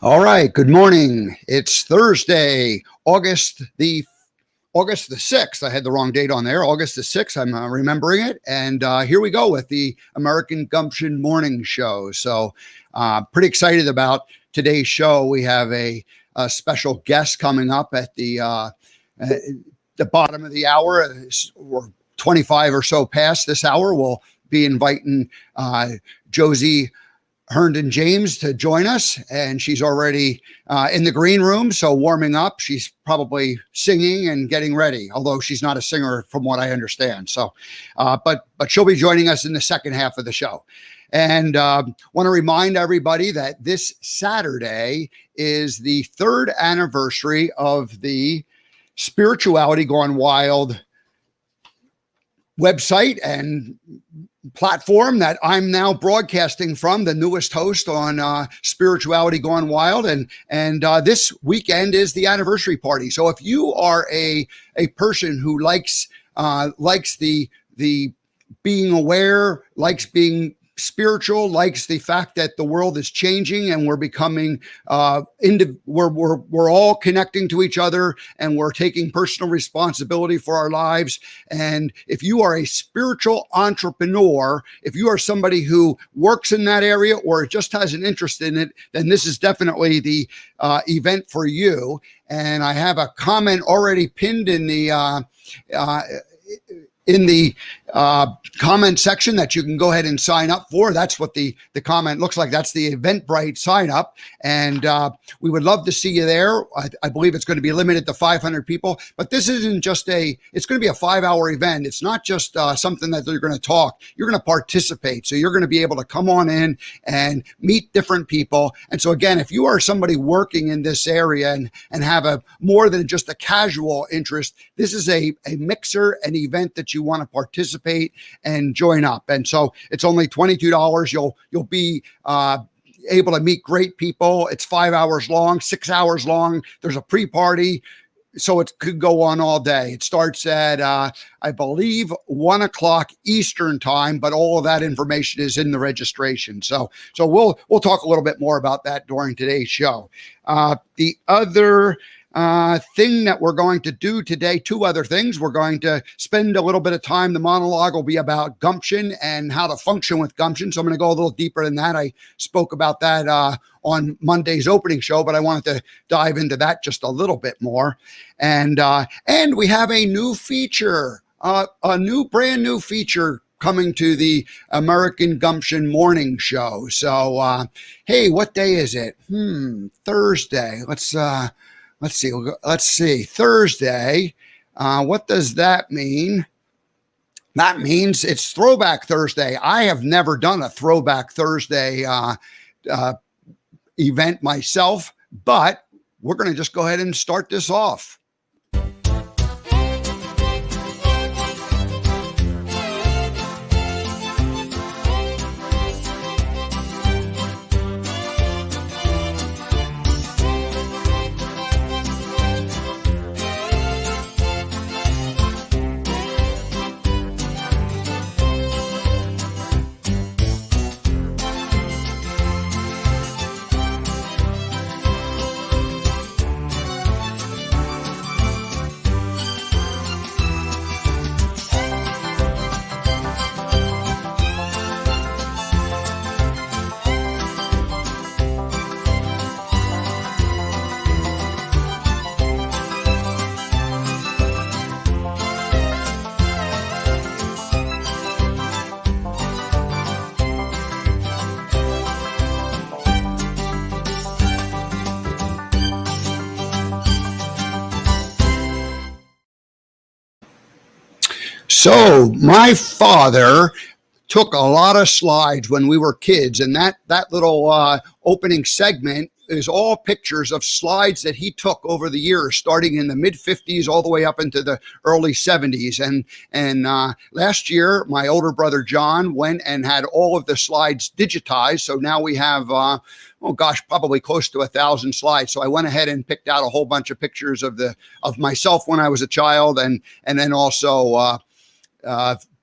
All right. Good morning. It's Thursday, August the 6th. I had the wrong date on there. August the 6th. I'm remembering it. And here we go with the American Gumption morning show. So pretty excited about today's show. We have a special guest coming up at the bottom of the hour. We're 25 or so past this hour. We'll be inviting Josie Herndon James to join us, and she's already in the green room, so warming up. She's probably singing and getting ready, although she's not a singer from what I understand. So, but she'll be joining us in the second half of the show. And want to remind everybody that this Saturday is the third anniversary of the Spirituality Gone Wild website and platform that I'm now broadcasting from, the newest host on Spirituality Gone Wild. And this weekend is the anniversary party. So if you are a person who likes the being aware, likes being spiritual, likes the fact that the world is changing and we're becoming we're all connecting to each other and we're taking personal responsibility for our lives. And if you are a spiritual entrepreneur, if you are somebody who works in that area or just has an interest in it, then this is definitely the event for you. And I have a comment already pinned in the comment section that you can go ahead and sign up for. That's what the comment looks like. That's the Eventbrite sign up. And we would love to see you there. I believe it's going to be limited to 500 people, but this isn't just it's going to be a 5-hour event. It's not just something that they're going to talk. You're going to participate. So you're going to be able to come on in and meet different people. And so again, if you are somebody working in this area and have a more than just a casual interest, this is an an event that you want to participate and join up. And so it's only $22. You'll be able to meet great people. It's 5 hours long, 6 hours long. There's a pre-party, so it could go on all day. It starts at I believe 1 o'clock Eastern time, but all of that information is in the registration. So we'll talk a little bit more about that during today's show. The other thing that we're going to do today, two other things. We're going to spend a little bit of time. The monologue will be about Gumption and how to function with Gumption. So I'm going to go a little deeper than that. I spoke about that on Monday's opening show, but I wanted to dive into that just a little bit more. And we have a new feature, a brand new feature coming to the American Gumption morning show. So, hey, what day is it? Thursday. Let's see. Thursday. What does that mean? That means it's Throwback Thursday. I have never done a Throwback Thursday event myself, but we're going to just go ahead and start this off. So my father took a lot of slides when we were kids, and that little opening segment is all pictures of slides that he took over the years, starting in the mid 50s all the way up into the early 70s. And last year, my older brother John went and had all of the slides digitized. So now we have probably close to 1,000 slides. So I went ahead and picked out a whole bunch of pictures of myself when I was a child, and then also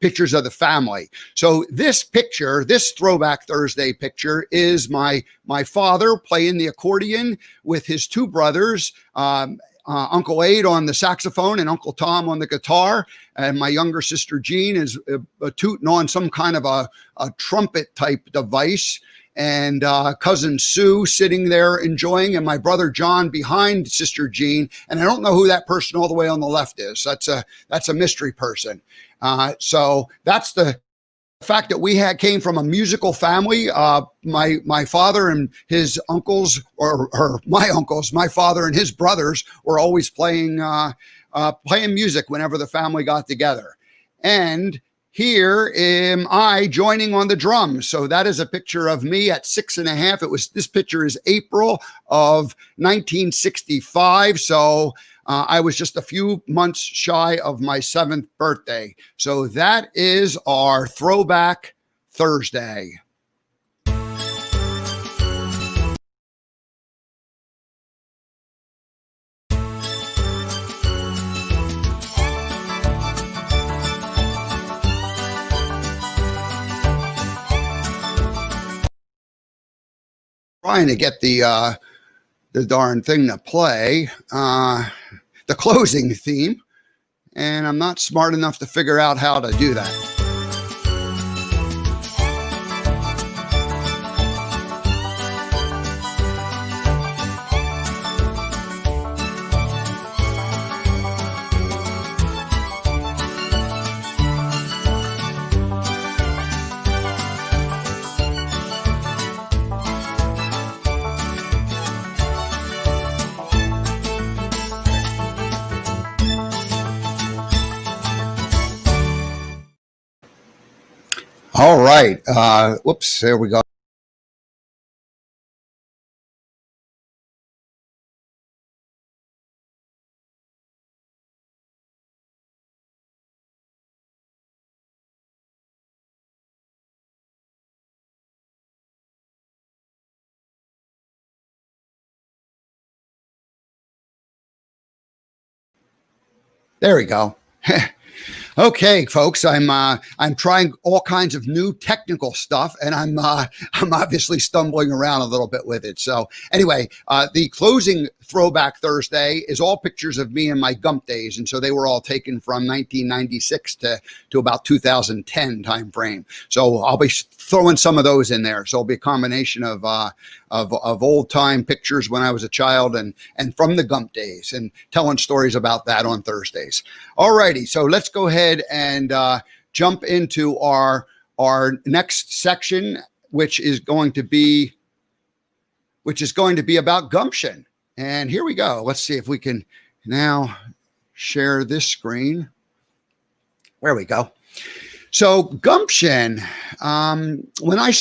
pictures of the family. So this picture, this Throwback Thursday picture, is my father playing the accordion with his two brothers, Uncle Abe on the saxophone and Uncle Tom on the guitar. And my younger sister Jean is tooting on some kind of a trumpet type device. And cousin Sue sitting there enjoying, and my brother John behind sister Jean. And I don't know who that person all the way on the left is. That's a mystery person. So that's the fact that we came from a musical family. My father and his uncles, or my uncles, my father and his brothers were always playing music whenever the family got together. And here am I joining on the drums. So that is a picture of me at 6.5. This picture is April of 1965. So I was just a few months shy of my 7th birthday. So that is our Throwback Thursday. Trying to get the darn thing to play, the closing theme, and I'm not smart enough to figure out how to do that. All right. Whoops. There we go. There we go. Okay, folks, I'm trying all kinds of new technical stuff, and I'm obviously stumbling around a little bit with it. So anyway, the closing Throwback Thursday is all pictures of me in my Gump days, and so they were all taken from 1996 to about 2010 time frame. So I'll be throwing some of those in there. So it'll be a combination of old time pictures when I was a child and from the Gump days, and telling stories about that on Thursdays. All righty, so let's go ahead and jump into our next section, which is going to be about Gumption. And here we go. Let's see if we can now share this screen. There we go. So Gumption, when I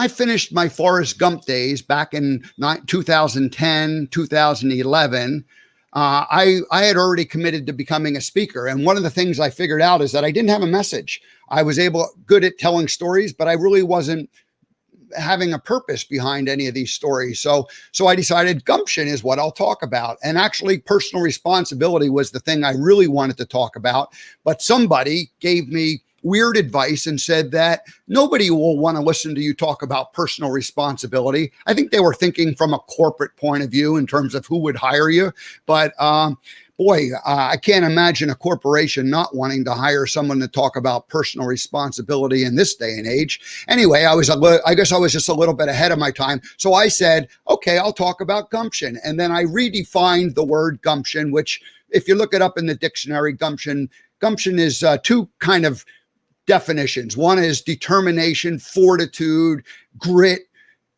finished my Forrest Gump days back in 2010, 2011, I had already committed to becoming a speaker. And one of the things I figured out is that I didn't have a message. I was good at telling stories, but I really wasn't having a purpose behind any of these stories. So I decided Gumption is what I'll talk about. And actually, personal responsibility was the thing I really wanted to talk about. But somebody gave me weird advice and said that nobody will want to listen to you talk about personal responsibility. I think they were thinking from a corporate point of view in terms of who would hire you. But boy, I can't imagine a corporation not wanting to hire someone to talk about personal responsibility in this day and age. Anyway, I guess I was just a little bit ahead of my time. So I said, okay, I'll talk about Gumption. And then I redefined the word Gumption, which if you look it up in the dictionary, Gumption is two kind of definitions. One is determination, fortitude, grit,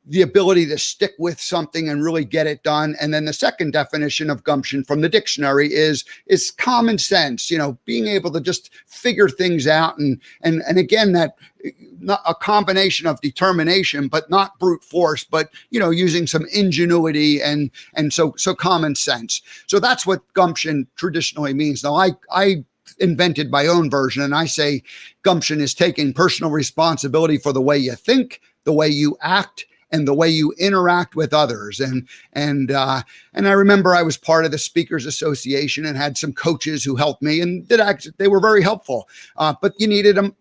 the ability to stick with something and really get it done. And then the second definition of Gumption from the dictionary is common sense, being able to just figure things out. And again, that not a combination of determination, but not brute force, but, using some ingenuity and so common sense. So that's what Gumption traditionally means. Now, I invented my own version, and I say Gumption is taking personal responsibility for the way you think, the way you act, and the way you interact with others. And I remember I was part of the Speakers Association and had some coaches who helped me, and they were very helpful. But you needed a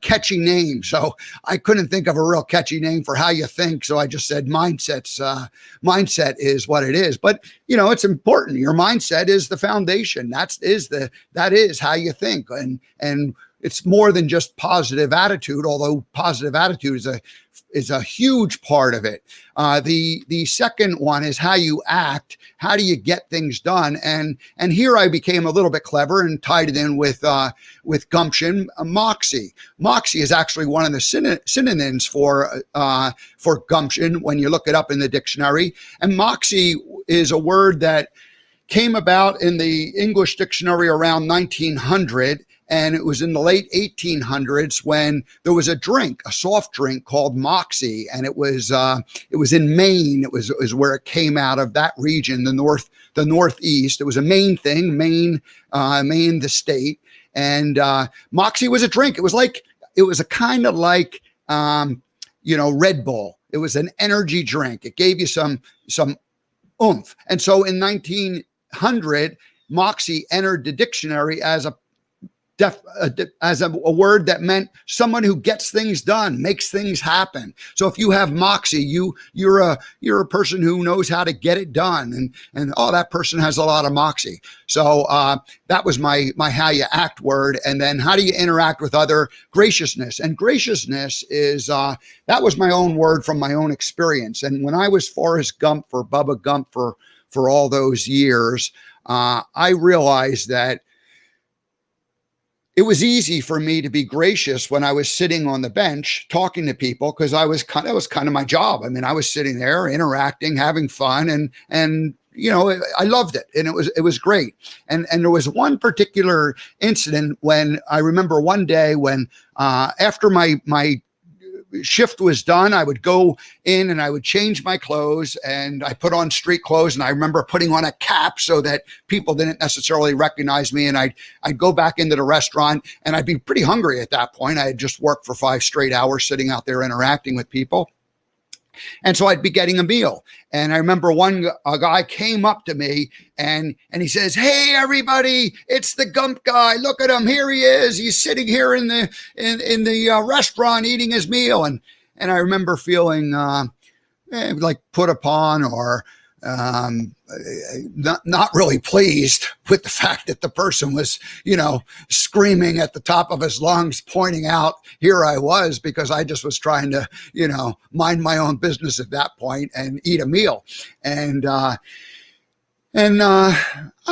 catchy name, so I couldn't think of a real catchy name for how you think. So I just said mindset is what it is. But it's important. Your mindset is the foundation. That is how you think, and it's more than just positive attitude, although positive attitude is a huge part of it. The second one is how you act. How do you get things done? And here I became a little bit clever and tied it in with Gumption, moxie. Moxie is actually one of the synonyms for Gumption when you look it up in the dictionary. And moxie is a word that came about in the English dictionary around 1900. And it was in the late 1800s when there was a soft drink called Moxie, and it was in Maine. It was where it came out of, that region, the Northeast. It was a Maine thing, Maine, the state. And Moxie was a drink. It was a kind of like Red Bull. It was an energy drink. It gave you some oomph. And so in 1900, Moxie entered the dictionary as a word that meant someone who gets things done, makes things happen. So if you have moxie, you're a person who knows how to get it done, and that person has a lot of moxie. So that was my how you act word. And then how do you interact with other? Graciousness. And graciousness is that was my own word from my own experience. And when I was Forrest Gump for Bubba Gump for all those years, I realized that it was easy for me to be gracious when I was sitting on the bench talking to people, because that was kind of my job. I mean, I was sitting there interacting, having fun, and I loved it, and it was great. And there was one particular incident when I remember one day when after my shift was done, I would go in and I would change my clothes, and I put on street clothes, and I remember putting on a cap so that people didn't necessarily recognize me. And I'd go back into the restaurant, and I'd be pretty hungry at that point. I had just worked for 5 straight hours sitting out there interacting with people. And so I'd be getting a meal. And I remember a guy came up to me and he says, "Hey, everybody, it's the Gump guy. Look at him. Here he is. He's sitting here in the restaurant eating his meal." And I remember feeling like put upon, or not really pleased with the fact that the person was, screaming at the top of his lungs, pointing out here I was, because I just was trying to, mind my own business at that point and eat a meal. And I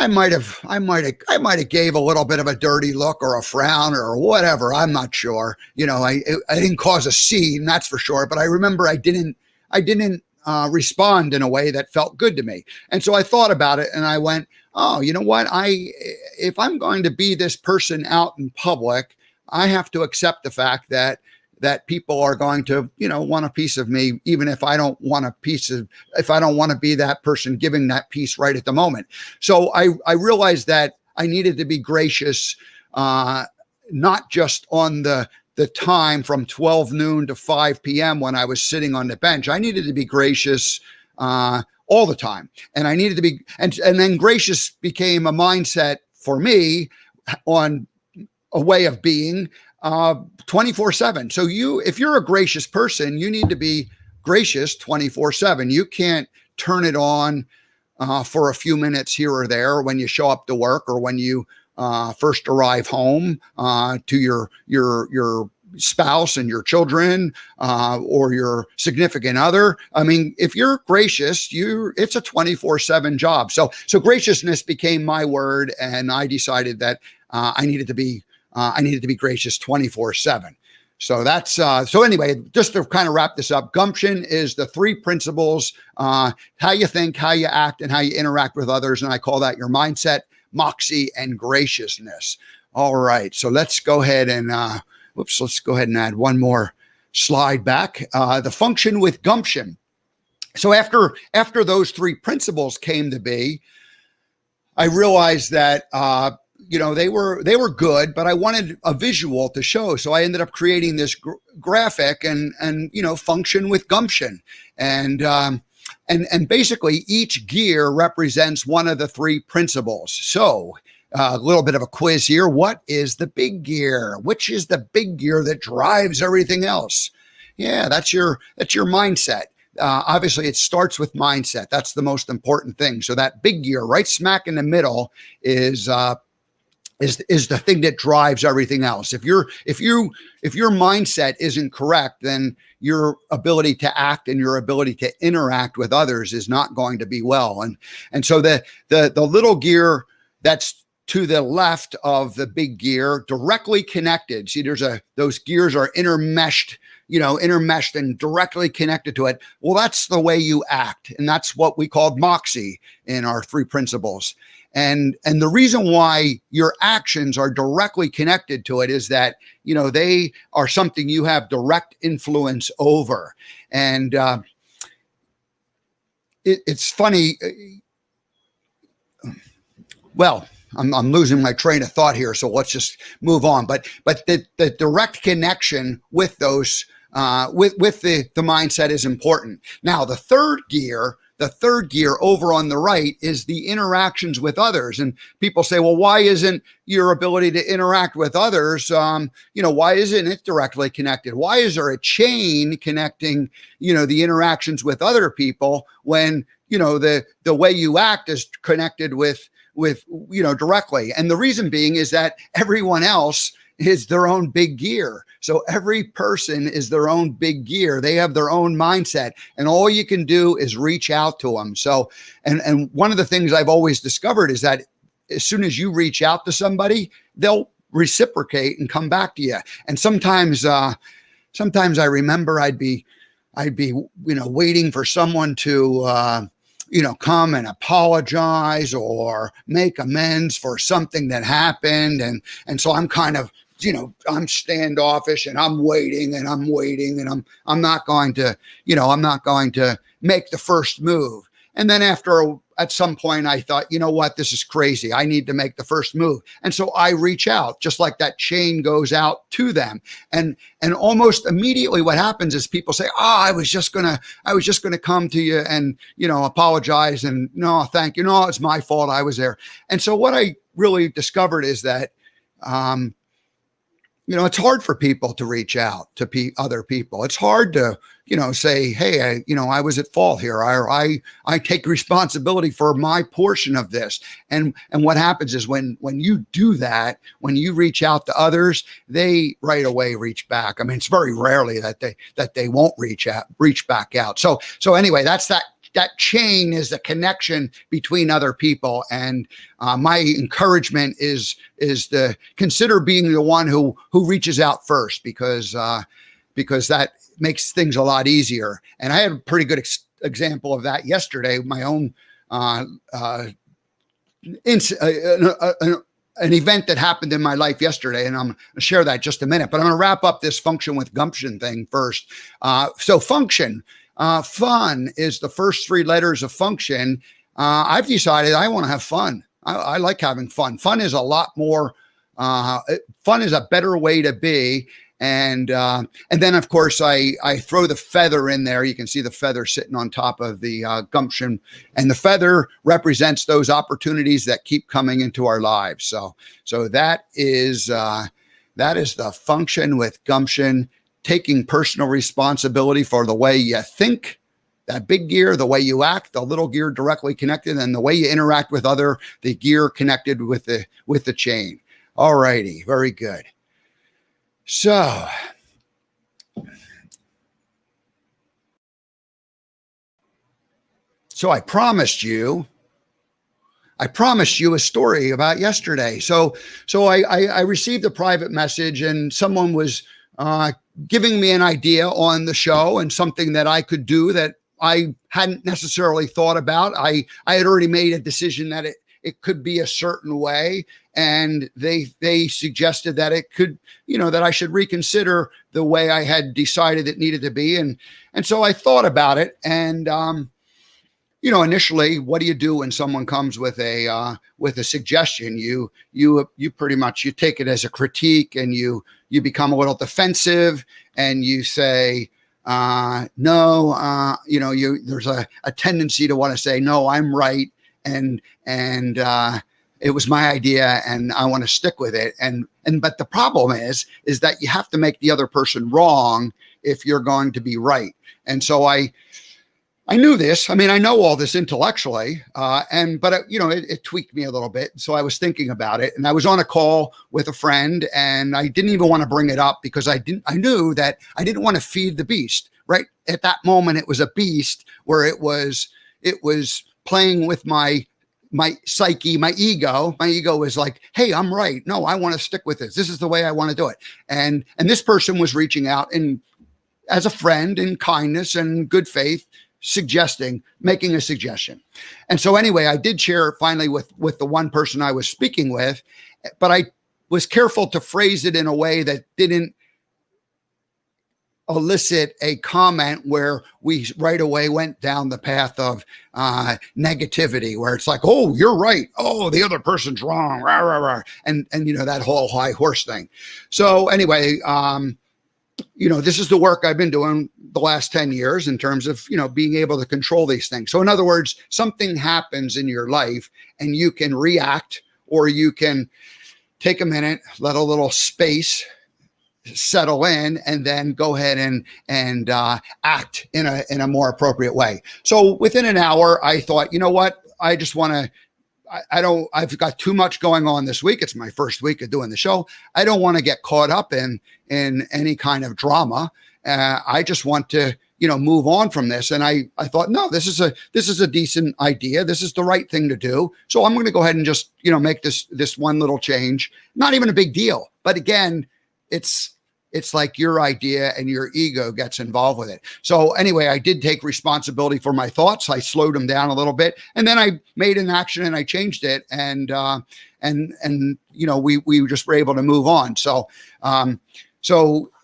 might have gave a little bit of a dirty look or a frown or whatever. I'm not sure. I didn't cause a scene, that's for sure. But I remember I didn't respond in a way that felt good to me. And so I thought about it, and I went, oh, you know what? If I'm going to be this person out in public, I have to accept the fact that people are going to, want a piece of me, even if I don't want if I don't want to be that person giving that piece right at the moment. So I realized that I needed to be gracious, not just on the time from 12 noon to 5 p.m. when I was sitting on the bench. I needed to be gracious all the time. And I needed to be, and then gracious became a mindset for me, on a way of being 24/7. So if you're a gracious person, you need to be gracious 24/7. You can't turn it on for a few minutes here or there when you show up to work, or when you first arrive home to your spouse and your children, or your significant other. I mean, if you're gracious, it's a 24/7 job. So graciousness became my word, and I decided that I needed to be gracious 24/7. So that's so anyway, just to kind of wrap this up, Gumption is the 3 principles: how you think, how you act, and how you interact with others. And I call that your mindset, moxie, and graciousness. All right, so let's go ahead and add one more slide back. The function with Gumption. So after those 3 principles came to be, I realized that they were good, but I wanted a visual to show. So I ended up creating this graphic and function with Gumption. And basically each gear represents one of the three principles. So a little bit of a quiz here. What is the big gear? Which is the big gear that drives everything else? Yeah, that's your mindset. Obviously, it starts with mindset. That's the most important thing. So that big gear, right smack in the middle, is the thing that drives everything else. If your mindset isn't correct, then your ability to act and your ability to interact with others is not going to be well. And so the little gear that's to the left of the big gear, directly connected. See, those gears are intermeshed and directly connected to it. Well, that's the way you act. And that's what we called moxie in our three principles. And the reason why your actions are directly connected to it is that, they are something you have direct influence over. And it's funny. Well, I'm losing my train of thought here, so let's just move on. But the direct connection with those with the mindset is important. Now, the third gear over on the right is the interactions with others. And people say, well, why isn't your ability to interact with others? Why isn't it directly connected? Why is there a chain connecting, the interactions with other people when, the way you act is connected with directly. And the reason being is that everyone else is their own big gear. So every person is their own big gear. They have their own mindset, and all you can do is reach out to them. So, and one of the things I've always discovered is that as soon as you reach out to somebody, they'll reciprocate and come back to you. And sometimes I remember I'd be waiting for someone to come and apologize or make amends for something that happened. And so I'm kind of, I'm standoffish and I'm waiting and I'm not going to make the first move. And then at some point I thought, you know what, this is crazy. I need to make the first move. And so I reach out, just like that chain goes out to them. And almost immediately what happens is people say, I was just going to come to you and, apologize. And no, thank you. No, it's my fault. I was there. And so what I really discovered is that, it's hard for people to reach out to other people. It's hard to, say, hey, I was at fault here. I take responsibility for my portion of this. And what happens is when you do that, when you reach out to others, they right away reach back. I mean, it's very rarely that they won't reach back out. So anyway, that's that chain is the connection between other people. And my encouragement is to consider being the one who reaches out first, because that makes things a lot easier. And I had a pretty good example of that yesterday. My own an event that happened in my life yesterday, and I'm going to share that in just a minute. But I'm going to wrap up this function with Gumption thing first. So function. Fun is the first three letters of function. I've decided I want to have fun. I like having fun. Fun is a lot more, fun is a better way to be. And then of course I throw the feather in there. You can see the feather sitting on top of the Gumption, and the feather represents those opportunities that keep coming into our lives. So that is the function with Gumption. Taking personal responsibility for the way you think, that big gear, the way you act, the little gear directly connected, and the way you interact with the gear connected with the chain. All righty, very good. So I promised you a story about yesterday. So I received a private message, and someone was giving me an idea on the show and something that I could do that I hadn't necessarily thought about. I had already made a decision that it could be a certain way, and they suggested that it could, that I should reconsider the way I had decided it needed to be. And so I thought about it, and initially, what do you do when someone comes with a suggestion? You pretty much you take it as a critique, and you become a little defensive, and you say, no, there's a tendency to want to say, no, I'm right, and it was my idea, and I want to stick with it. But the problem is that you have to make the other person wrong if you're going to be right. And so I knew this. I mean, I know all this intellectually, but it tweaked me a little bit. So I was thinking about it, and I was on a call with a friend, and I didn't even want to bring it up because I knew that I didn't want to feed the beast. Right at that moment, it was a beast where it was playing with my psyche, my ego. My ego was like, hey, I'm right. No, I want to stick with this. This is the way I want to do it. And this person was reaching out and as a friend in kindness and good faith, making a suggestion. And so anyway, I did share finally with the one person I was speaking with, but I was careful to phrase it in a way that didn't elicit a comment where we right away went down the path of negativity, where it's like, oh, you're right. Oh, the other person's wrong. Rah, rah, rah. And that whole high horse thing. So anyway, this is the work I've been doing the last 10 years in terms of, being able to control these things. So in other words, something happens in your life and you can react, or you can take a minute, let a little space settle in, and then go ahead and act in a more appropriate way. So within an hour, I thought, you know what? I just want to, I've got too much going on this week. It's my first week of doing the show. I don't want to get caught up in any kind of drama. I just want to, move on from this. And I thought, no, this is a decent idea. This is the right thing to do. So I'm going to go ahead and just, make this one little change. Not even a big deal. But again, it's like your idea and your ego gets involved with it. So anyway, I did take responsibility for my thoughts. I slowed them down a little bit, and then I made an action and I changed it. And we just were able to move on. So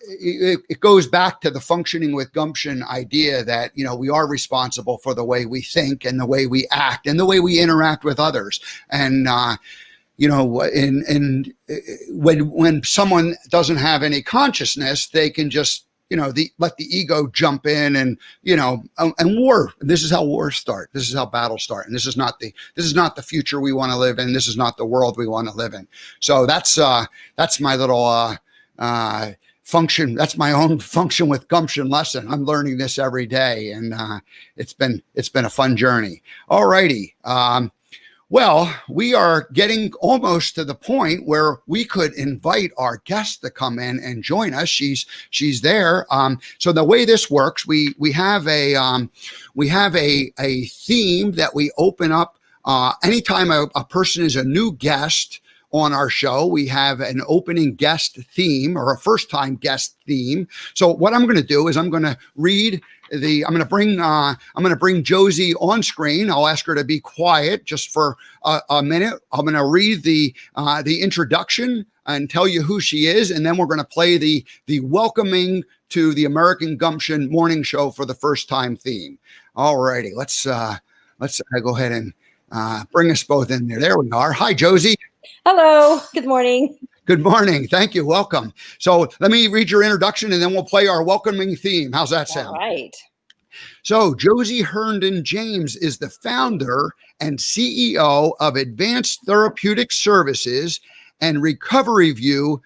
it goes back to the functioning with gumption idea that, we are responsible for the way we think and the way we act and the way we interact with others. And, when someone doesn't have any consciousness, they can just, let the ego jump in and war. This is how wars start. This is how battles start. And this is not the future we want to live in. This is not the world we want to live in. So that's my little, function. That's my own function with gumption lesson. I'm learning this every day, and it's been a fun journey. All righty. Well, we are getting almost to the point where we could invite our guest to come in and join us. She's there. So the way this works, we have a theme that we open up anytime a person is a new guest on our show. We have an opening guest theme, or a first time guest theme. So what I'm going to do is I'm going to bring Josie on screen. I'll ask her to be quiet just for a minute. I'm going to read the introduction and tell you who she is, and then we're going to play the welcoming to the American Gumption Morning Show for the first time theme. All righty, let's go ahead and bring us both in there. There we are. Hi, Josie. Hello. Good morning. Good morning. Thank you. Welcome. So let me read your introduction, and then we'll play our welcoming theme. How's that sound? All right. So Josie Herndon James is the founder and CEO of Advanced Therapeutic Services and Recovery View,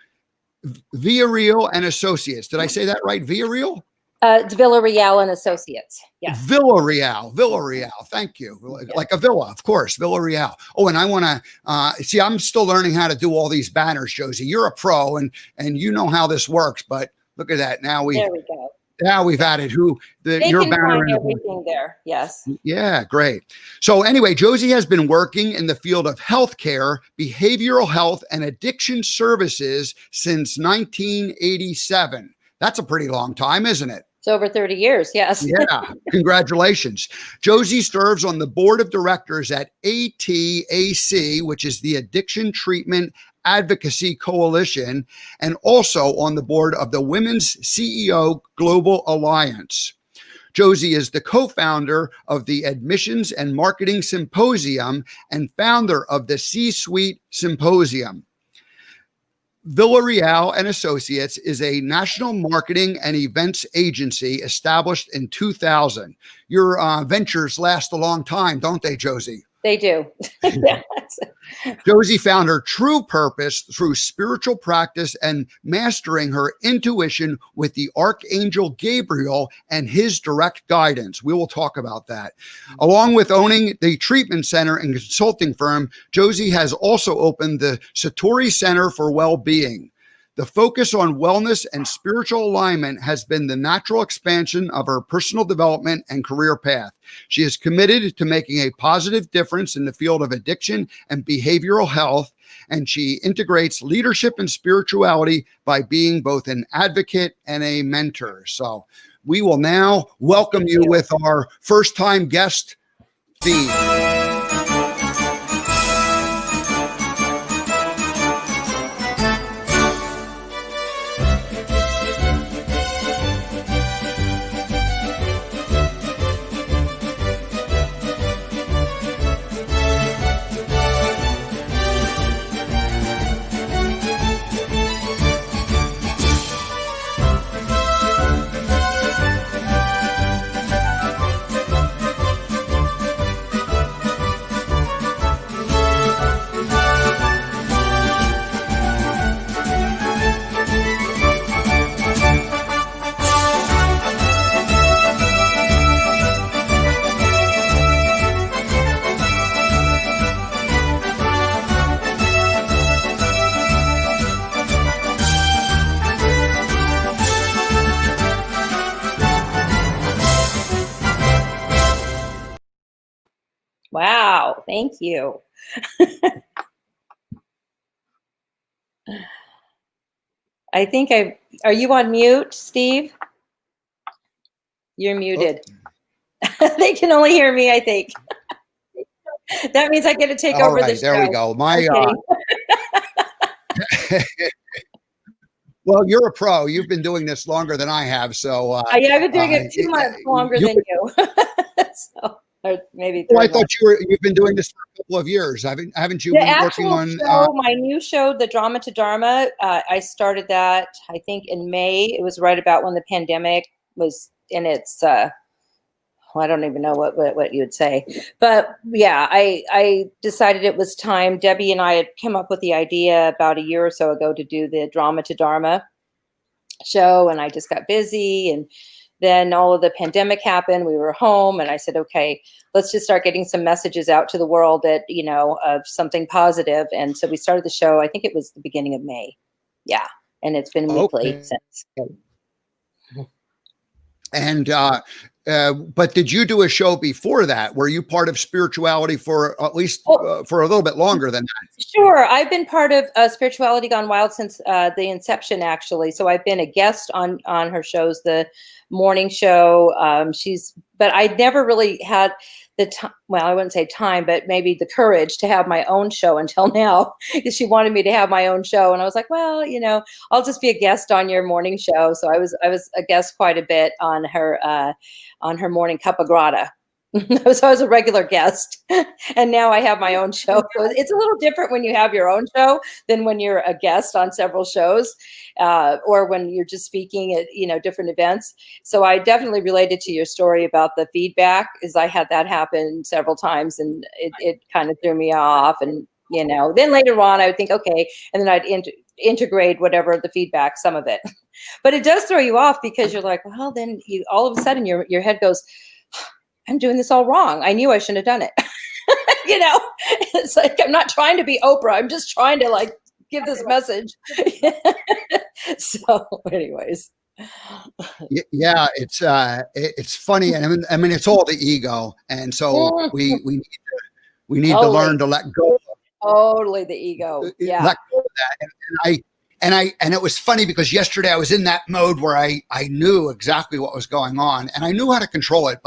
Villarreal and Associates. Did I say that right? Villarreal? It's Villarreal and Associates. Yes. Villarreal. Thank you. Like a villa, of course, Villarreal. Oh, and I want to see, I'm still learning how to do all these banners, Josie. You're a pro and you know how this works, but look at that. There we go. Now we've added your banner. Find everything there. Yes. Yeah, great. So anyway, Josie has been working in the field of healthcare, behavioral health, and addiction services since 1987. That's a pretty long time, isn't it? It's over 30 years. Yes. Yeah. Congratulations. Josie serves on the board of directors at ATAC, which is the Addiction Treatment Advocacy Coalition, and also on the board of the Women's CEO Global Alliance. Josie is the co-founder of the Admissions and Marketing Symposium and founder of the C-Suite Symposium. Villarreal and Associates is a national marketing and events agency established in 2000. Your ventures last a long time, don't they, Josie? They do. Yes. Josie found her true purpose through spiritual practice and mastering her intuition with the Archangel Gabriel and his direct guidance. We will talk about that. Along with owning the treatment center and consulting firm, Josie has also opened the Satori Center for Well-Being. The focus on wellness and spiritual alignment has been the natural expansion of her personal development and career path. She is committed to making a positive difference in the field of addiction and behavioral health, and she integrates leadership and spirituality by being both an advocate and a mentor. So we will now welcome you with our first-time guest theme. Wow. Thank you. I think are you on mute, Steve? You're muted. Oh. They can only hear me, I think. That means I get to take over the show. There we go. Well, you're a pro. You've been doing this longer than I have. So yeah, I've been doing it 2 months longer than you. So, or maybe 3 I months. thought you've been doing this for a couple of years. Haven't you been working on show, my new show, The Drama to Dharma? I started that, I think, in May. It was right about when the pandemic was in its I don't even know what you would say, but yeah, I decided it was time. Debbie and I had come up with the idea about a year or so ago to do the Drama to Dharma show, and I just got busy, and then all of the pandemic happened. We were home, and I said, okay, let's just start getting some messages out to the world that, of something positive. And so we started the show. I think it was the beginning of May. Yeah. And it's been weekly since. And, but did you do a show before that? Were you part of spirituality for at least for a little bit longer than that? Sure. I've been part of Spirituality Gone Wild since the inception, actually. So I've been a guest on her shows, the morning show. But I never really had the time. Well, I wouldn't say time, but maybe the courage to have my own show until now, because she wanted me to have my own show. And I was like, well, I'll just be a guest on your morning show. So I was a guest quite a bit on her morning cup of grata. So I was a regular guest, and now I have my own show. So it's a little different when you have your own show than when you're a guest on several shows, or when you're just speaking at, different events. So I definitely related to your story about the feedback, as I had that happen several times, and it kind of threw me off. And, then later on I would think, okay, and then I'd integrate whatever the feedback, some of it. But it does throw you off, because you're like, well, then all of a sudden your head goes, I'm doing this all wrong. I knew I shouldn't have done it. It's like, I'm not trying to be Oprah. I'm just trying to give this message. So anyways. Yeah, it's funny. And I mean, it's all the ego. And so we need to learn to let go. Totally the ego. Yeah. Let go of that. And it was funny, because yesterday I was in that mode where I knew exactly what was going on, and I knew how to control it,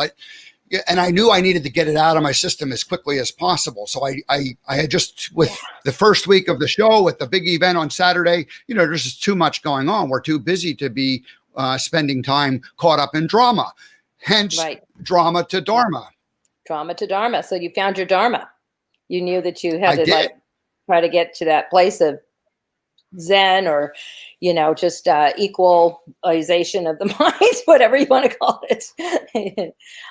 and I knew I needed to get it out of my system as quickly as possible. So I had just, with the first week of the show, with the big event on Saturday, there's just too much going on. We're too busy to be spending time caught up in drama. hence Right. drama to dharma. Drama to dharma. So you found your dharma. You knew that you I had to did. like try to get to that place of Zen, or, just equalization of the mind, whatever you want to call it.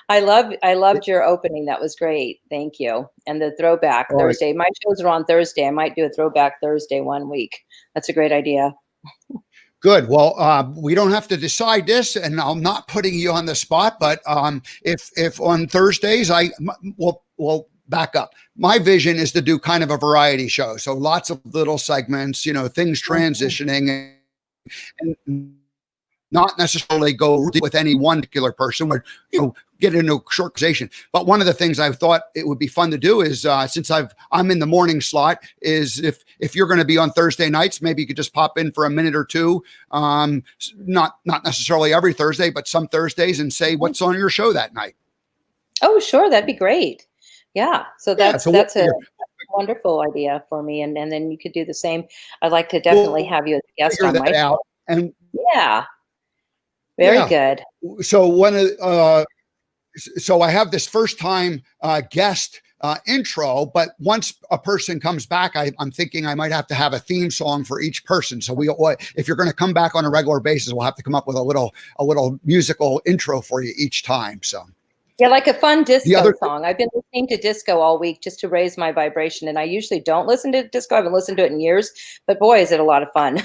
I loved your opening. That was great. Thank you. And the throwback All right. Thursday. My shows are on Thursday. I might do a throwback Thursday one week. That's a great idea. Good. Well, we don't have to decide this, and I'm not putting you on the spot. But if on Thursdays, we'll back up. My vision is to do kind of a variety show, so lots of little segments, things transitioning, and not necessarily go with any one particular person, but get into a short conversation. But one of the things I thought it would be fun to do is, since I'm in the morning slot, is if you're going to be on Thursday nights, maybe you could just pop in for a minute or two, not necessarily every Thursday, but some Thursdays, and say what's on your show that night. Oh, sure, that'd be great. Yeah, so that's a we'll wonderful idea for me, and then you could do the same. I'd like to definitely have you as a guest figure on that my show. out. And Yeah, very good. So so I have this first time guest intro, but once a person comes back, I'm thinking I might have to have a theme song for each person. So if you're going to come back on a regular basis, we'll have to come up with a little musical intro for you each time. So. Yeah, like a fun disco song. I've been listening to disco all week just to raise my vibration, and I usually don't listen to disco. I haven't listened to it in years, but boy, is it a lot of fun.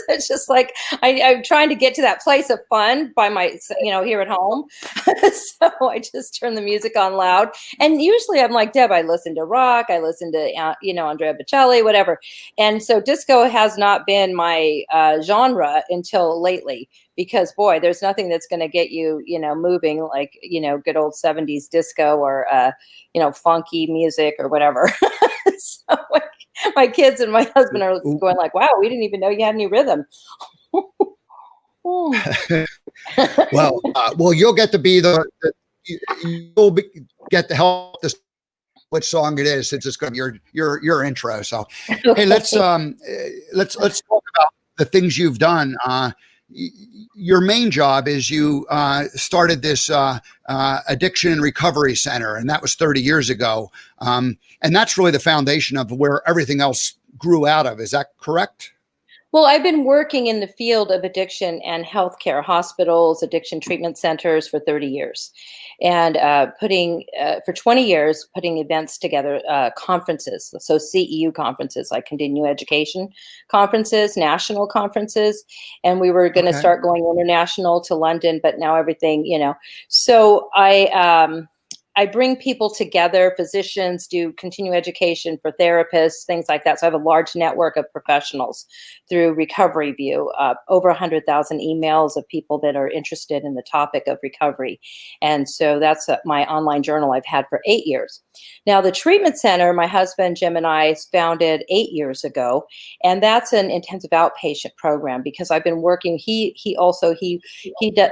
It's just like I'm trying to get to that place of fun by here at home. So I just turn the music on loud, and usually I'm like, Deb, I listen to rock, I listen to Andrea Bocelli, whatever. And so disco has not been my genre until lately. Because boy, there's nothing that's going to get you, moving like, good old 70s disco or, funky music or whatever. So my kids and my husband are going like, wow, we didn't even know you had any rhythm. Well, you'll get to be you'll get to help this which song it is, since it's going to be your intro. So, okay. Hey, let's talk about the things you've done. Your main job is you started this addiction and recovery center, and that was 30 years ago. And that's really the foundation of where everything else grew out of. Is that correct? Well, I've been working in the field of addiction and healthcare, hospitals, addiction treatment centers for 30 years, and for 20 years, putting events together, conferences. So CEU conferences, like continuing education conferences, national conferences. And we were going to start going international to London, but now everything, So I bring people together, physicians, do continuing education for therapists, things like that. So I have a large network of professionals through Recovery View, over 100,000 emails of people that are interested in the topic of recovery. And so that's my online journal I've had for 8 years. Now, the treatment center, my husband, Jim, and I founded 8 years ago, and that's an intensive outpatient program because I've been working. He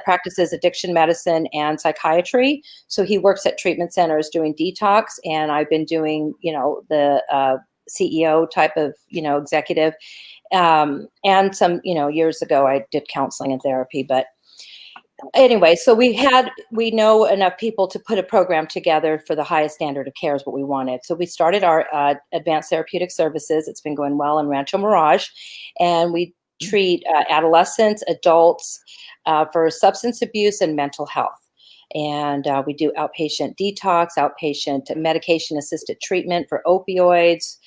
practices addiction medicine and psychiatry. So he works at treatment centers doing detox, and I've been doing, the CEO type of, executive. And some, years ago I did counseling and therapy, but anyway, so we know enough people to put a program together for the highest standard of care is what we wanted. So we started our advanced therapeutic services. It's been going well in Rancho Mirage, and we treat adolescents, adults for substance abuse and mental health. And we do outpatient detox, outpatient medication-assisted treatment for opioids.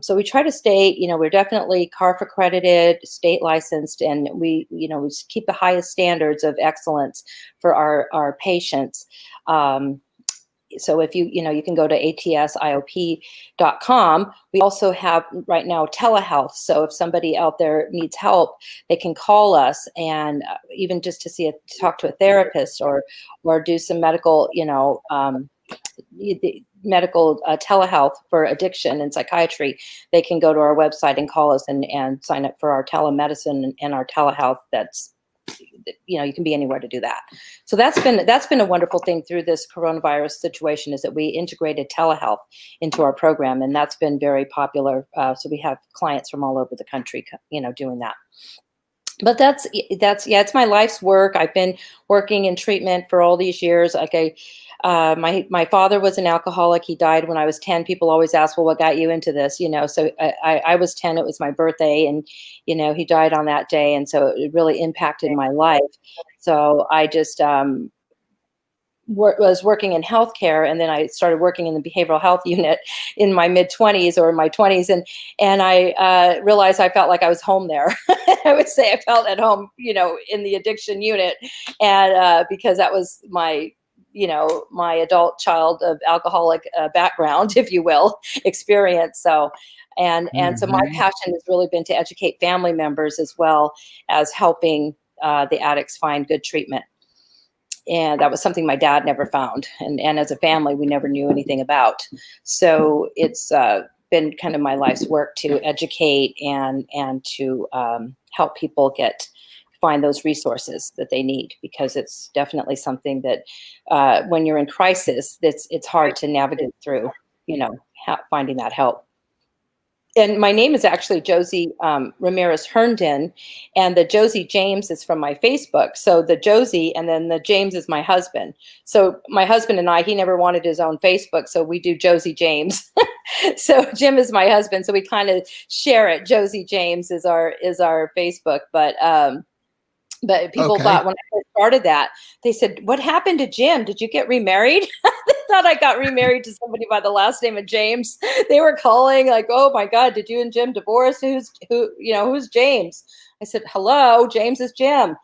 So we try to stay, we're definitely CARF accredited, state licensed, and we keep the highest standards of excellence for our patients. So if you can go to atsiop.com. We also have right now telehealth. So if somebody out there needs help, they can call us, and even just to talk to a therapist or do some medical, telehealth for addiction and psychiatry, they can go to our website and call us and sign up for our telemedicine and our telehealth. That's, you can be anywhere to do that. So that's been a wonderful thing through this coronavirus situation, is that we integrated telehealth into our program, and that's been very popular. So we have clients from all over the country, doing that. but yeah, it's my life's work. I've been working in treatment for all these years. My father was an alcoholic. He died when I was 10. People always ask, well, what got you into this? So I was 10. It was my birthday, and he died on that day, and so it really impacted my life. So I just was working in healthcare, and then I started working in the behavioral health unit in my mid-20s or my 20s, and I realized I felt like I was home there. I would say I felt at home, in the addiction unit, and because that was my adult child of alcoholic background, if you will, experience. So, and so my passion has really been to educate family members as well as helping the addicts find good treatment. And that was something my dad never found. And as a family, we never knew anything about. So it's been kind of my life's work to educate and to help people find those resources that they need, because it's definitely something that when you're in crisis, it's hard to navigate through, finding that help. And my name is actually Josie Ramirez Herndon, and the Josie James is from my Facebook. So the Josie and then the James is my husband. So my husband and he never wanted his own Facebook, so we do Josie James. So Jim is my husband, so we kind of share it. Josie James is our Facebook, but people thought when I first started that, they said, "What happened to Jim? Did you get remarried?" They thought I got remarried to somebody by the last name of James. They were calling like, "Oh my God, did you and Jim divorce? Who's James?" I said, "Hello, James is Jim."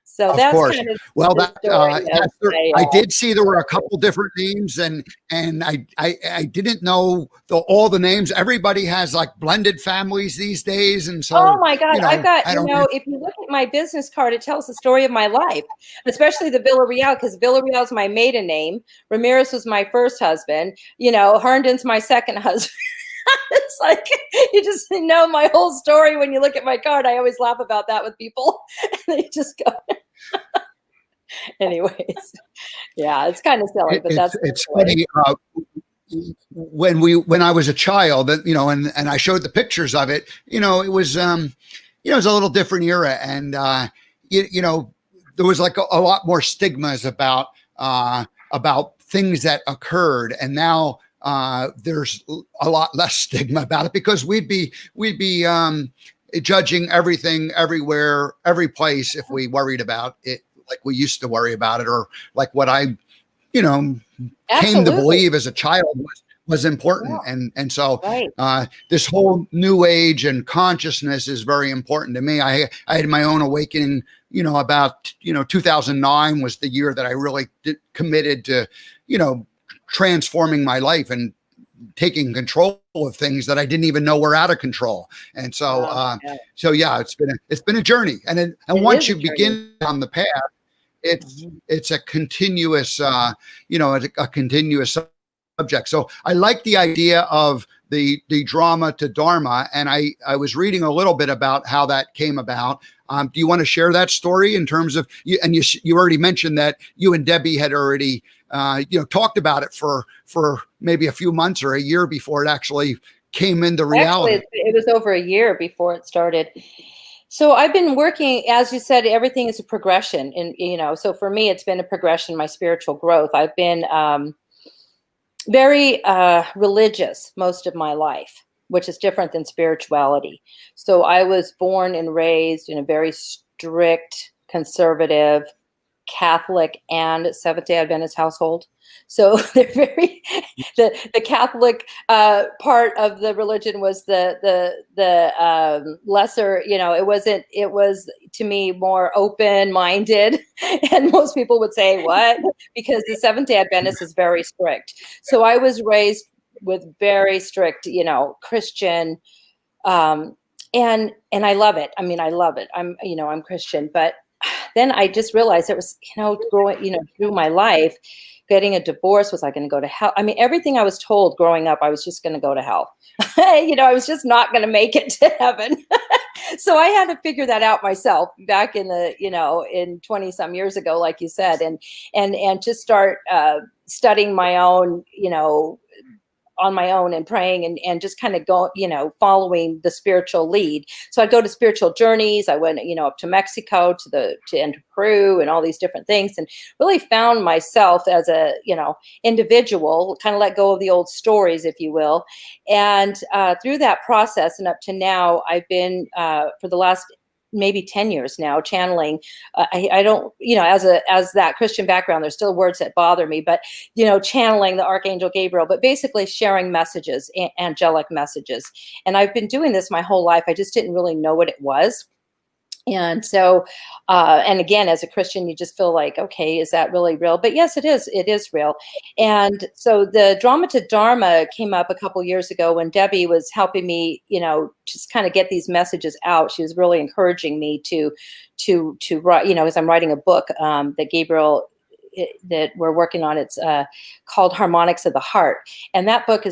So of that's course. kind of Well, I uh, did see there were a couple different names, and I didn't know all the names. Everybody has like blended families these days, and so oh my God, I've got, I don't. if you look at my business card, it tells the story of my life, especially the Villarreal, because Villarreal is my maiden name. Ramirez was my first husband. Herndon's my second husband. It's like you just know my whole story when you look at my card. I always laugh about that with people. They just go. Anyways, yeah, it's kind of silly, but It's funny. When I was a child, and I showed the pictures of it, it was it was a little different era, and there was like a lot more stigmas about things that occurred, and now there's a lot less stigma about it, because we'd be judging everything, everywhere, every place if we worried about it like we used to worry about it, or like what I came to believe as a child was important. Yeah. And so Right. this whole new age and consciousness is very important to me. I had my own awakening, about 2009 was the year that I really committed to transforming my life and taking control of things that I didn't even know were out of control. And so yeah, it's been a journey, and once you begin on the path, it's a continuous a continuous subject. So I like the idea of the drama to Dharma, and I was reading a little bit about how that came about. Do you want to share that story in terms of you? And you already mentioned that you and Debbie had already talked about it for maybe a few months or a year before it actually came into reality. Actually, it was over a year before it started. So I've been working, as you said, everything is a progression. And, so for me, it's been a progression, my spiritual growth. I've been very religious most of my life, which is different than spirituality. So I was born and raised in a very strict, conservative, Catholic and Seventh-day Adventist household. So they're very the Catholic part of the religion was the lesser. It was to me more open-minded, and most people would say what, because the Seventh-day Adventist is very strict. So I was raised with very strict, Christian, and I love it. I mean, I love it. I'm Christian, but then I just realized it was, growing, through my life, getting a divorce, was I going to go to hell? I mean, everything I was told growing up, I was just going to go to hell. I was just not going to make it to heaven. So I had to figure that out myself back in the, in 20 some years ago, like you said, and just start studying my own, on my own and praying and just kind of go, following the spiritual lead. So I'd go to spiritual journeys. I went, up to Mexico and to Peru and all these different things, and really found myself as a, individual, kind of let go of the old stories, if you will. And through that process and up to now, I've been for the last maybe 10 years now channeling. I don't, as that Christian background, there's still words that bother me, but, channeling the Archangel Gabriel, but basically sharing messages, angelic messages. And I've been doing this my whole life. I just didn't really know what it was. And so, and again, as a Christian, you just feel like, okay, is that really real? But yes, it is. It is real. And so the Drama to Dharma came up a couple years ago when Debbie was helping me, just kind of get these messages out. She was really encouraging me to write, as I'm writing a book that Gabriel, that we're working on. It's called Harmonics of the Heart. And that book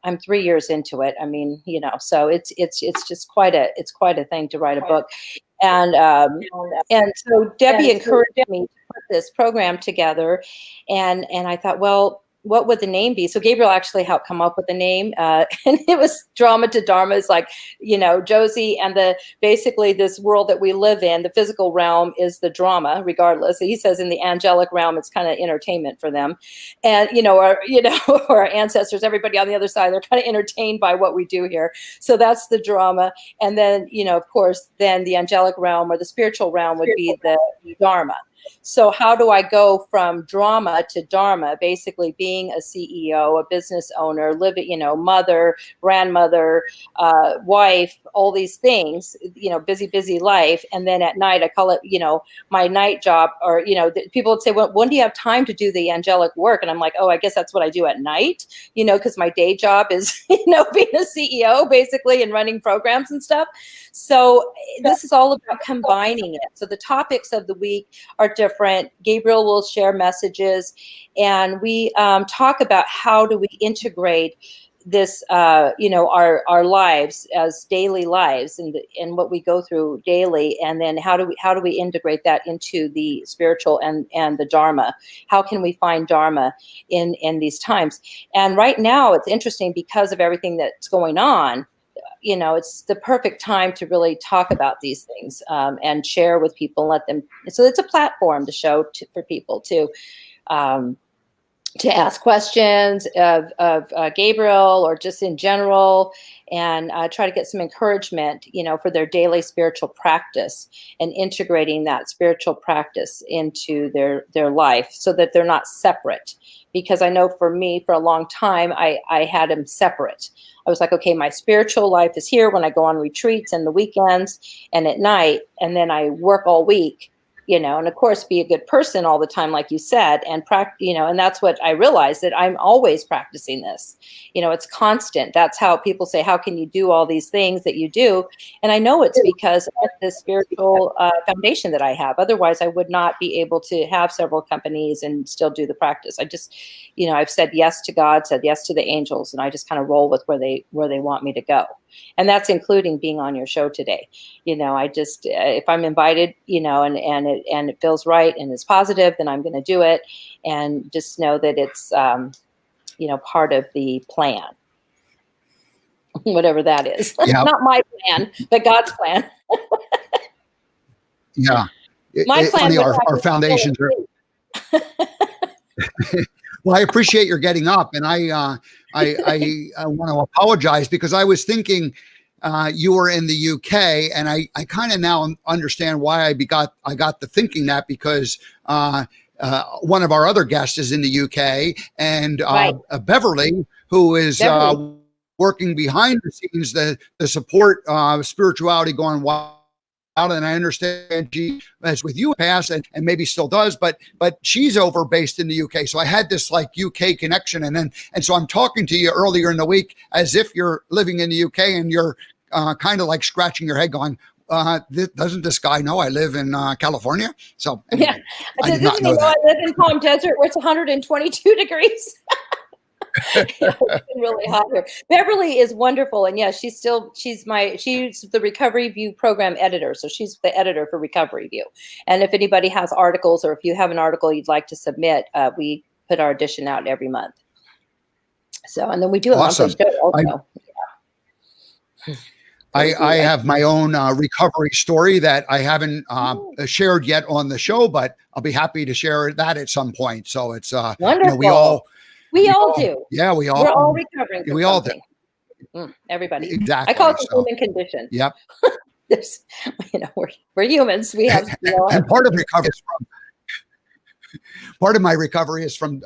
I'm 3 years into it. I mean, so it's just quite a thing to write a book. And so Debbie encouraged me to put this program together. And I thought, well, what would the name be? So Gabriel actually helped come up with the name. And it was Drama to Dharma. It's like, Josie, and basically this world that we live in, the physical realm is the drama, regardless. He says in the angelic realm, it's kind of entertainment for them. And, our ancestors, everybody on the other side, they're kind of entertained by what we do here. So that's the drama. And then, of course, then the angelic realm or the spiritual realm would be the dharma. So how do I go from drama to dharma, basically being a CEO, a business owner, living, mother, grandmother, wife, all these things, busy life. And then at night, I call it, my night job, or, people would say, well, when do you have time to do the angelic work? And I'm like, oh, I guess that's what I do at night, because my day job is, being a CEO basically and running programs and stuff. So this is all about combining it. So the topics of the week are different. Gabriel will share messages, and we talk about how do we integrate this, our lives as daily lives and what we go through daily, and then how do we integrate that into the spiritual and the dharma? How can we find dharma in these times? And right now, it's interesting because of everything that's going on. It's the perfect time to really talk about these things and share with people, let them. So it's a platform to show for people to ask questions of Gabriel or just in general, and try to get some encouragement, for their daily spiritual practice and integrating that spiritual practice into their life so that they're not separate. Because I know for me, for a long time, I had them separate. I was like, okay, my spiritual life is here when I go on retreats and the weekends and at night, and then I work all week, and of course be a good person all the time, like you said, and and that's what I realized, that I'm always practicing this. It's constant. That's how people say, how can you do all these things that you do? And I know it's because of the spiritual foundation that I have. Otherwise, I would not be able to have several companies and still do the practice. I just, I've said yes to God, said yes to the angels, and I just kind of roll with where they want me to go. And that's including being on your show today. I just, if I'm invited, and it feels right and it's positive, then I'm going to do it. And just know that it's, part of the plan, whatever that is. Yeah. Not my plan, but God's plan. Yeah. My plan. Funny, our foundations are. Well, I appreciate your getting up, and I want to apologize because I was thinking you were in the UK, and I kind of now understand why I got the thinking that, because one of our other guests is in the UK, and Right. Beverly, who is working behind the scenes, the support spirituality going wild. And I understand she, as with you, past and maybe still does, but she's over based in the UK. So I had this like UK connection, and so I'm talking to you earlier in the week as if you're living in the UK, and you're kind of like scratching your head, going, "Doesn't this guy know I live in California?" So anyway, yeah, I did not know that. I live in Palm Desert, where it's 122 degrees. It's been really hot here. Beverly is wonderful, and yeah, she's the Recovery View program editor, so she's the editor for Recovery View. And if anybody has articles, or if you have an article you'd like to submit, we put our edition out every month. So, and then we do a Awesome. monthly show also. I have my own recovery story that I haven't shared yet on the show, but I'll be happy to share that at some point. So it's Wonderful. we all do. Yeah, We're all recovering from we all do. something. Everybody. Exactly. I call it the human condition. Yep. There's, we're humans. We have, and part of recovery is from part of my recovery is from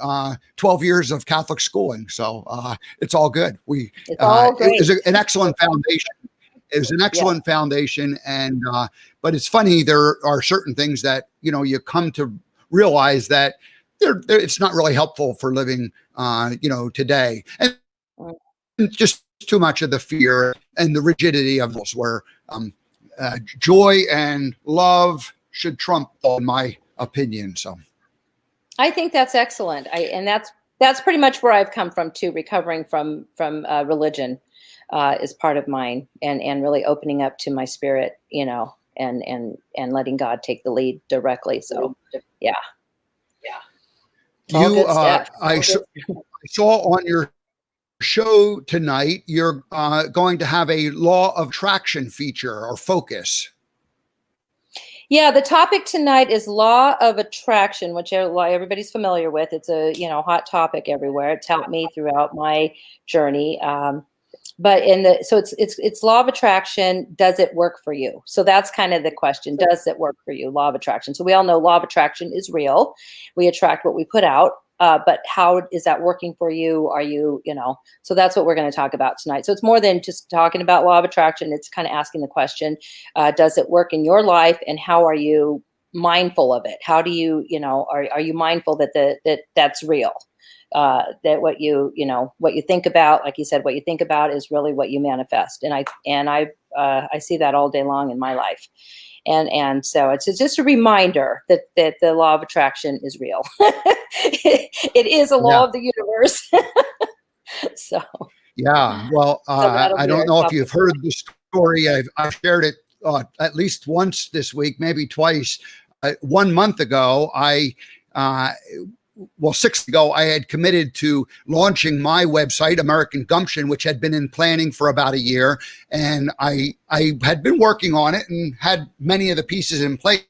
12 years of Catholic schooling. So it's all good. It's all great. It was an excellent foundation. It was an excellent foundation. And, but it's funny, there are certain things that, you come to realize that it's not really helpful for living, today. And just too much of the fear and the rigidity of those where joy and love should trump all, in my opinion. So I think that's excellent. And that's pretty much where I've come from too. Recovering from religion is part of mine, and really opening up to my spirit, and letting God take the lead directly. So yeah. I saw on your show tonight, you're going to have a law of attraction feature or focus. Yeah, the topic tonight is law of attraction, which everybody's familiar with. It's a hot topic everywhere. It's helped me throughout my journey. But it's law of attraction. Does it work for you? So that's kind of the question. Does it work for you? Law of attraction. So we all know law of attraction is real. We attract what we put out. But how is that working for you? Are you, so that's what we're going to talk about tonight. So it's more than just talking about law of attraction. It's kind of asking the question, does it work in your life, and how are you mindful of it? How do you, are you mindful that that's real? That what you think about, like you said, what you think about is really what you manifest. And I see that all day long in my life. And so it's just a reminder that the law of attraction is real. It is a law of the universe. So yeah, well, I don't know if you've heard the story. I've shared it at least once this week, maybe twice. 1 month ago, 6 ago, I had committed to launching my website, American Gumption, which had been in planning for about a year. And I had been working on it and had many of the pieces in place,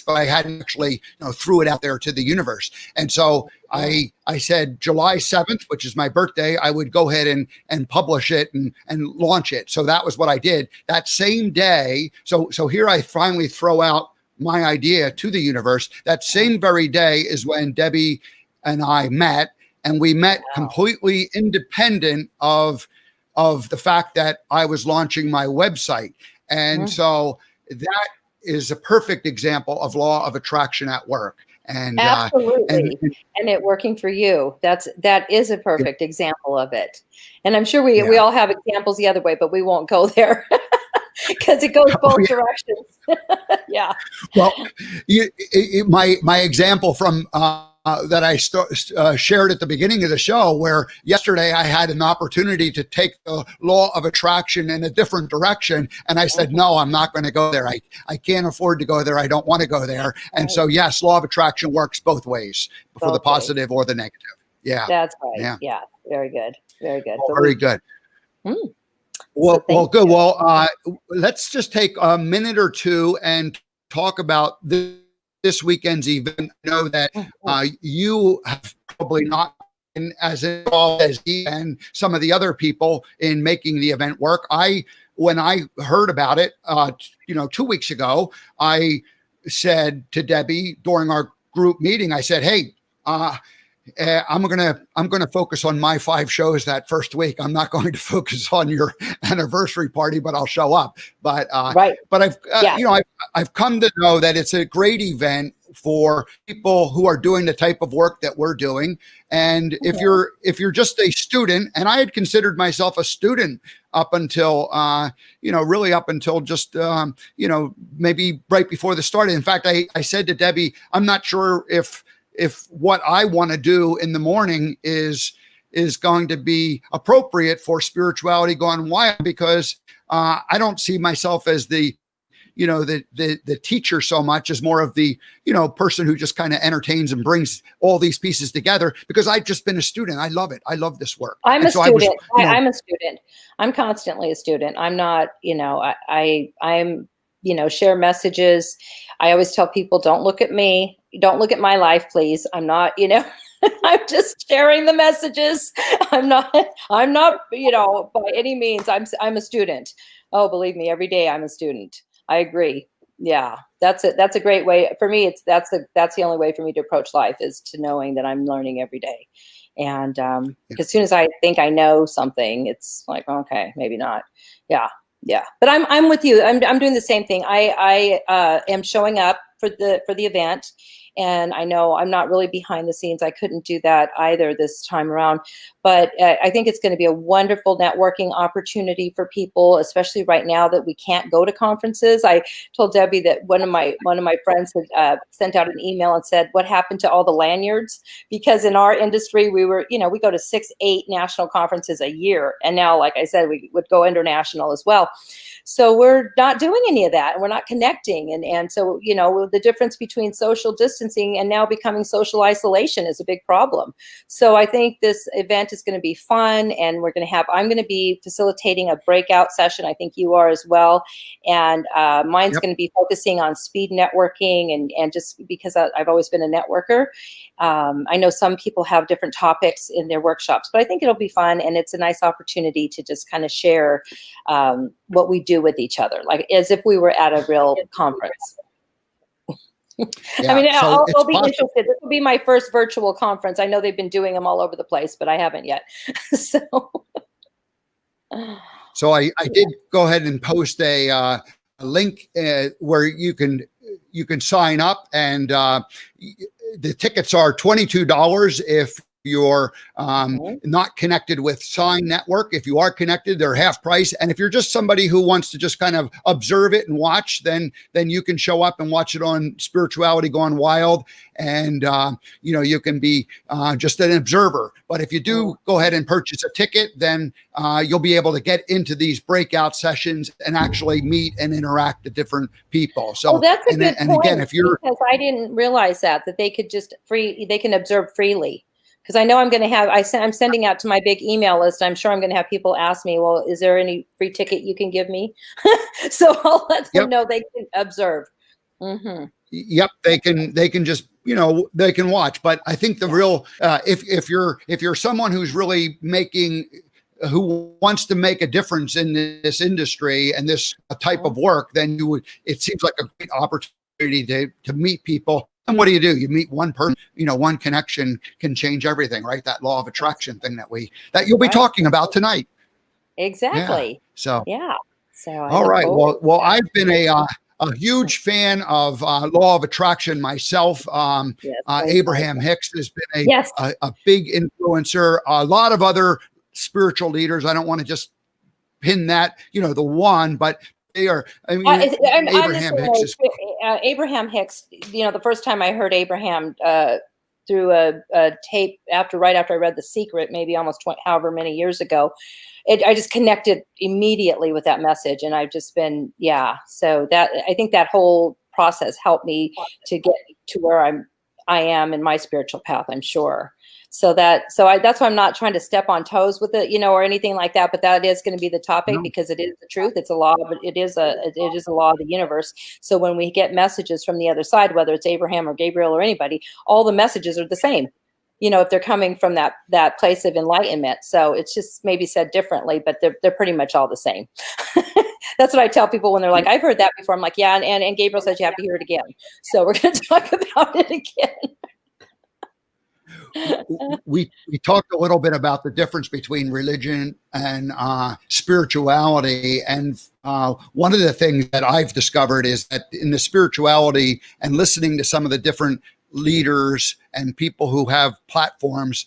but I hadn't actually threw it out there to the universe. And so I said July 7th, which is my birthday, I would go ahead and publish it and launch it. So that was what I did that same day. So here I finally throw out my idea to the universe. That same very day is when Debbie and I met, and we met completely independent of the fact that I was launching my website. And so that is a perfect example of law of attraction at work. And absolutely. And it working for you. That is a perfect example of it. And I'm sure we all have examples the other way, but we won't go there. Because it goes both directions. Yeah. Well, my example from that I shared at the beginning of the show, where yesterday I had an opportunity to take the law of attraction in a different direction. And I said, no, I'm not going to go there. I can't afford to go there. I don't want to go there. And so, yes, law of attraction works both ways, for the positive or the negative. Yeah. That's right. Yeah. Very good. Very good. Well, very good. Well, good. Well, let's just take a minute or two and talk about this weekend's event. I know that you have probably not been as involved as he and some of the other people in making the event work. When I heard about it, 2 weeks ago, I said to Debbie during our group meeting, I said, hey, I'm gonna focus on my 5 shows that first week. I'm not going to focus on your anniversary party, but I'll show up. But I've come to know that it's a great event for people who are doing the type of work that we're doing. And if you're just a student, and I had considered myself a student up until really up until just maybe right before the start. In fact, I said to Debbie, I'm not sure if what I want to do in the morning is going to be appropriate for Spirituality Gone Wild, because I don't see myself as the the teacher so much as more of the, person who just kind of entertains and brings all these pieces together, because I've just been a student. I love it. I love this work. I'm And a so I was, student. I'm a student. I'm constantly a student. I'm not, I'm, share messages. I always tell people, don't look at me. Don't look at my life, please. I'm not, I'm just sharing the messages. I'm not, by any means, I'm a student. Oh, believe me, every day I'm a student. I agree. Yeah, that's it. That's a great way for me. That's the only way for me to approach life, is to knowing that I'm learning every day. And as soon as I think I know something, it's like, okay, maybe not. Yeah. Yeah. But I'm with you. I'm doing the same thing. I am showing up for the event. And I know I'm not really behind the scenes. I couldn't do that either this time around. But I think it's going to be a wonderful networking opportunity for people, especially right now that we can't go to conferences. I told Debbie that one of my friends had sent out an email and said, what happened to all the lanyards? Because in our industry, we were, we go to 6-8 national conferences a year. And now, like I said, we would go international as well. So we're not doing any of that. We're not connecting. And so, the difference between social distancing and now becoming social isolation is a big problem. So I think this event is going to be fun, and I'm going to be facilitating a breakout session. I think you are as well. And mine's going to be focusing on speed networking, and just because I've always been a networker. I know some people have different topics in their workshops, but I think it'll be fun, and it's a nice opportunity to just kind of share what we do with each other, like as if we were at a real conference. Yeah, I mean, so I'll be interested. This will be my first virtual conference. I know they've been doing them all over the place, but I haven't yet. So I did go ahead and post a link where you can sign up, and the tickets are $22 if you're not connected with Sign Network. If you are connected, they're half price. And if you're just somebody who wants to just kind of observe it and watch, then you can show up and watch it on Spirituality Gone Wild. And, you can be just an observer. But if you do go ahead and purchase a ticket, then you'll be able to get into these breakout sessions and actually meet and interact with different people. So that's a good point, again, if you're, because I didn't realize that they could just they can observe freely. Because I know I'm going to have, I'm sending out to my big email list. I'm sure I'm going to have people ask me, well, is there any free ticket you can give me? So I'll let them know they can observe. Mm-hmm. Yep, they can just, they can watch. But I think the real, if you're someone who's really who wants to make a difference in this industry and this type of work, then it seems like a great opportunity to meet people. And what do? You meet one person, one connection can change everything, right? That law of attraction thing that you'll be talking about tonight. Exactly. Yeah. So, yeah. So all right. Well, I've been a huge fan of law of attraction myself. Abraham Hicks has been a big influencer. A lot of other spiritual leaders. I don't want to just pin that, the one, but they are. I mean, Abraham Hicks is. Abraham Hicks. The first time I heard Abraham through a tape right after I read The Secret, maybe almost however many years ago, I just connected immediately with that message, and I've just been So I think that whole process helped me to get to where I am in my spiritual path, I'm sure. So that's why I'm not trying to step on toes with it, or anything like that. But that is going to be the topic because it is the truth. It's a law, but it is a law of the universe. So when we get messages from the other side, whether it's Abraham or Gabriel or anybody, all the messages are the same. If they're coming from that place of enlightenment. So it's just maybe said differently, but they're pretty much all the same. That's what I tell people when they're like, I've heard that before. I'm like, yeah, and Gabriel says you have to hear it again. So we're going to talk about it again. We talked a little bit about the difference between religion and spirituality, and one of the things that I've discovered is that in the spirituality and listening to some of the different leaders and people who have platforms,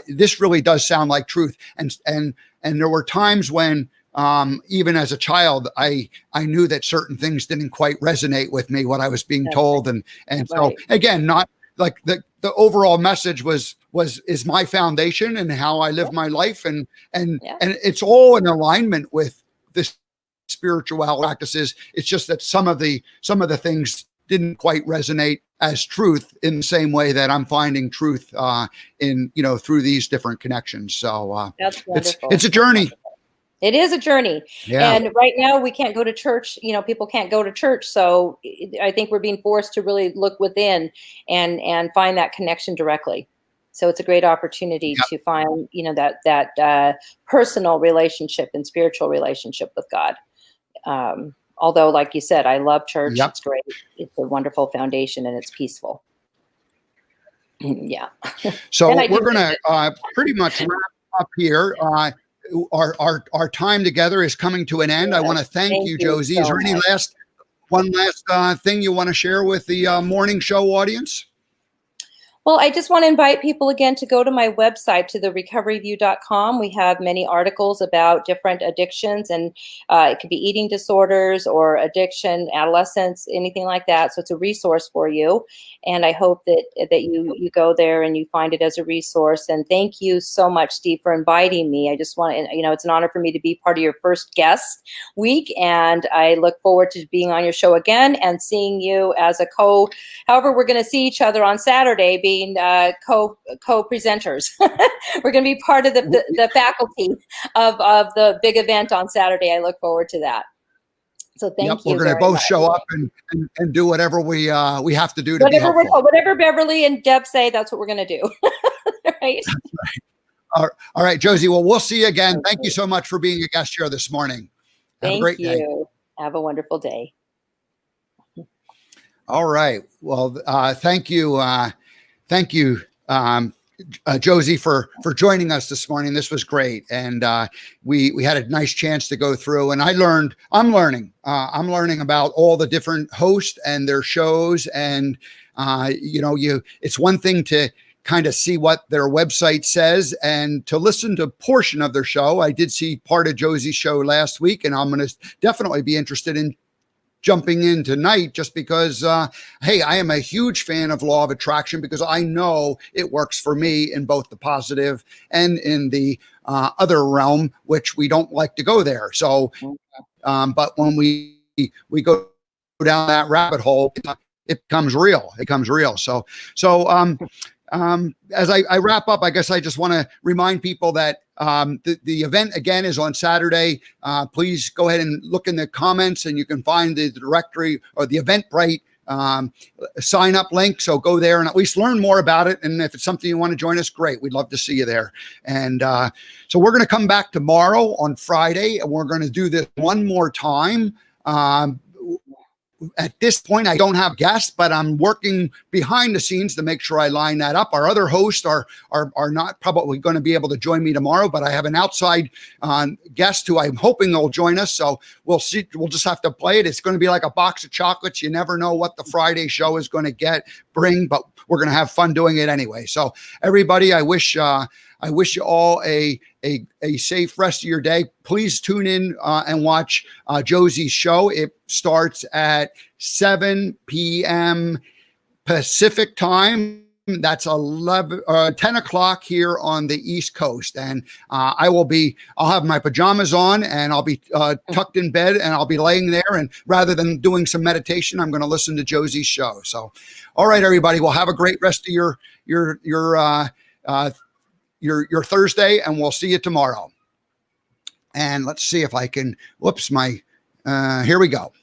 this really does sound like truth. And there were times when even as a child, I knew that certain things didn't quite resonate with me, what I was being told, and so again, not like the overall message is my foundation and how I live my life, and it's all in alignment with this spiritual practices. It's just that some of the things didn't quite resonate as truth in the same way that I'm finding truth in, through these different connections. So That's wonderful. it's a journey. It is a journey. Yeah. And right now we can't go to church. People can't go to church. So I think we're being forced to really look within and find that connection directly. So it's a great opportunity to find, that personal relationship and spiritual relationship with God. Although, like you said, I love church. Yep. It's great. It's a wonderful foundation and it's peaceful. Yeah. So we're going to pretty much wrap up here. Our time together is coming to an end. I want to thank you, Josie. So is there any one last thing you want to share with the morning show audience? Well, I just want to invite people again to go to my website, to therecoveryview.com. We have many articles about different addictions, and it could be eating disorders or addiction, adolescence, anything like that. So it's a resource for you. And I hope that you go there and you find it as a resource. And thank you so much, Steve, for inviting me. I just want to, it's an honor for me to be part of your first guest week. And I look forward to being on your show again and seeing you as however we're going to see each other on Saturday, being co-presenters. We're going to be part of the faculty of the big event on Saturday. I look forward to that. So thank you. We're going to both show up and do whatever we have to do to be helpful. Whatever Beverly and Deb say, that's what we're going to do. Right? All right, Josie. Well, we'll see you again. Thank you so much for being a guest here this morning. Have a great day. Have a wonderful day. All right. Well, thank you. Thank you, Josie, for joining us this morning. This was great. And we had a nice chance to go through, and I'm learning about all the different hosts and their shows. And, it's one thing to kind of see what their website says and to listen to a portion of their show. I did see part of Josie's show last week, and I'm going to definitely be interested in jumping in tonight just because, hey, I am a huge fan of Law of Attraction because I know it works for me in both the positive and in the other realm, which we don't like to go there. So, but when we go down that rabbit hole, it becomes real. It becomes real. So as I wrap up, I guess I just want to remind people that the event again is on Saturday. Please go ahead and look in the comments, and you can find the directory or the Eventbrite sign up link. So go there and at least learn more about it. And if it's something you want to join us, great. We'd love to see you there. And so we're going to come back tomorrow on Friday, and we're going to do this one more time. At this point, I don't have guests, but I'm working behind the scenes to make sure I line that up. Our other hosts are not probably going to be able to join me tomorrow, but I have an outside guest who I'm hoping will join us. So we'll see. We'll just have to play it. It's going to be like a box of chocolates. You never know what the Friday show is going to bring, but we're going to have fun doing it anyway. So everybody, I wish you all a safe rest of your day. Please tune in and watch Josie's show. It starts at 7 p.m. Pacific time. That's 10 o'clock here on the East Coast. And I'll have my pajamas on, and I'll be tucked in bed, and I'll be laying there. And rather than doing some meditation, I'm going to listen to Josie's show. So, all right, everybody, well, have a great rest of your Thursday, and we'll see you tomorrow. And let's see if I can, here we go.